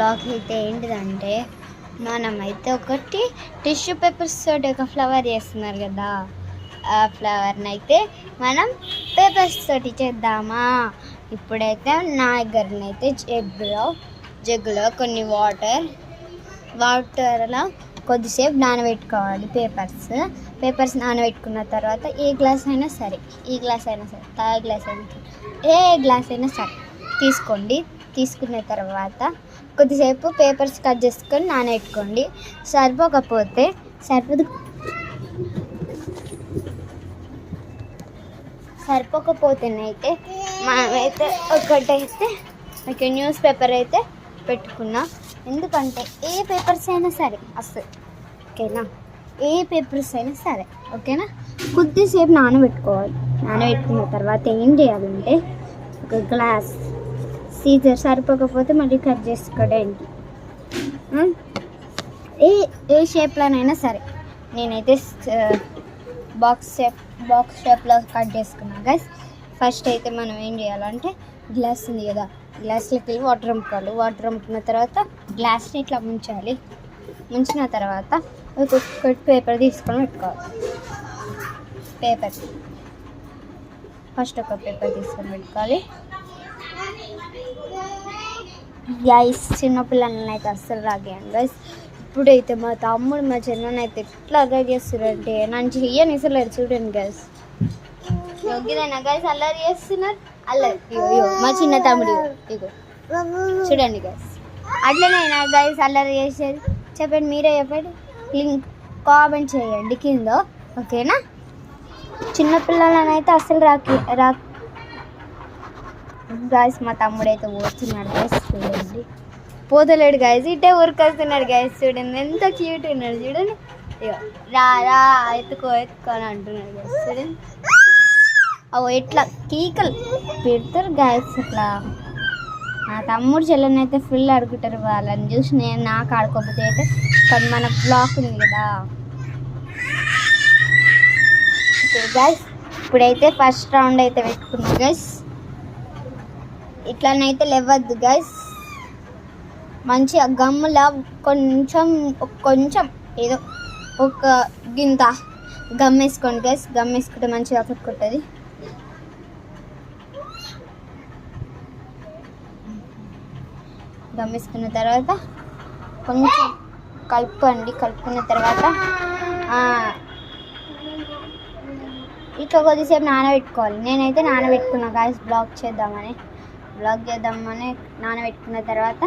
Blog అయితే ఏంటిదంటే మనమైతే ఒకటి టిష్యూ పేపర్స్ తోటి ఒక ఫ్లవర్ చేస్తున్నారు కదా, ఆ ఫ్లవర్ని అయితే మనం పేపర్స్ తోటి చేద్దామా. ఇప్పుడైతే నా దగ్గరనైతే జగ్గులో కొన్ని వాటర్లో కొద్దిసేపు నానబెట్టుకోవాలి. పేపర్స్ నానబెట్టుకున్న తర్వాత ఏ గ్లాస్ అయినా సరే తాగే గ్లాస్ అయినా సరే ఏ గ్లాస్ అయినా సరే తీసుకోండి. తీసుకున్న తర్వాత కొద్దిసేపు పేపర్స్ కట్ చేసుకొని నానబెట్టుకోండి. సరిపోకపోతేనైతే మనమైతే ఒకటైతే ఒక న్యూస్ పేపర్ అయితే పెట్టుకున్నాం. ఎందుకంటే ఏ పేపర్స్ అయినా సరే వస్తుంది, ఓకేనా? ఏ పేపర్స్ అయినా సరే ఓకేనా. కొద్దిసేపు నానబెట్టుకోవాలి. నానబెట్టుకున్న తర్వాత ఏం చేయాలంటే ఒక గ్లాస్ సీజర్ సరిపోకపోతే మళ్ళీ కట్ చేసుకోవడానికి ఏ షేప్లోనైనా సరే. నేనైతే బాక్స్ షేప్లో కట్ చేసుకున్నాను గైస్. ఫస్ట్ అయితే మనం ఏం చేయాలంటే గ్లాస్ ఉంది కదా, గ్లాస్లోకి వెళ్ళి వాటర్ అమ్ముకున్న తర్వాత గ్లాస్ని ఇట్లా ముంచిన తర్వాత ఒక్కొక్కటి పేపర్ తీసుకొని పెట్టుకోవాలి. ఫస్ట్ ఒక పేపర్ తీసుకొని పెట్టుకోవాలి గైస్. చిన్నపిల్లలని అయితే అస్సలు రాగేయండి గైస్. ఇప్పుడైతే మా తమ్ముడు మా చెన్నైతే అయితే ఎట్లా అల్లరి చేస్తున్నారంటే నన్ను చెయ్యనిసలేరు. చూడండి గైస్, యోగ్యదైనా గైస్ అల్లరి చేస్తున్నారు. మా చిన్న తమ్ముడు ఇగో చూడండి గైస్, అట్లనైనా గైస్ అల్లరి చేసేది. చెప్పండి, మీరే చెప్పండి, లింక్ కామెంట్ చేయండి కింద, ఓకేనా? చిన్నపిల్లలని అయితే అస్సలు గైస్. మా తమ్ముడు అయితే పోతున్నాడు గైస్, చూడండి. పోతలేడు గైస్, ఇట్టే ఊరికొస్తున్నాడు గైస్. చూడండి ఎంత క్యూట్ ఉన్నాడు, చూడండి. రా ఎత్తుకో అని అంటున్నాడు గైస్. చూడండి ఎట్లా కీకలు పెడతారు గైస్. ఇట్లా నా తమ్ముడు చెల్లెని అయితే ఫుల్ ఆడుకుంటారు. వాళ్ళని చూసి నేను నాకు ఆడుకోకపోతే అయితే కానీ మన బ్లాక్ ఉంది కదా. ఓకే గైస్, ఇప్పుడైతే ఫస్ట్ రౌండ్ అయితే పెట్టుకున్నాం గైస్. ఇట్లానైతే లేవద్దు గైస్. మంచిగా గమ్ములా కొంచెం ఏదో ఒక గింత గమ్ వేసుకోండి గైస్. గమ్ వేసుకుంటే మంచిగా కొట్టుకుంటుంది. గమ్ వేసుకున్న తర్వాత కొంచెం కలుపుకున్న తర్వాత ఇట్లా కొద్దిసేపు నానబెట్టుకోవాలి. నేనైతే నానబెట్టుకున్నా గైస్ బ్లాగ్ చేద్దామని నానబెట్టుకున్న తర్వాత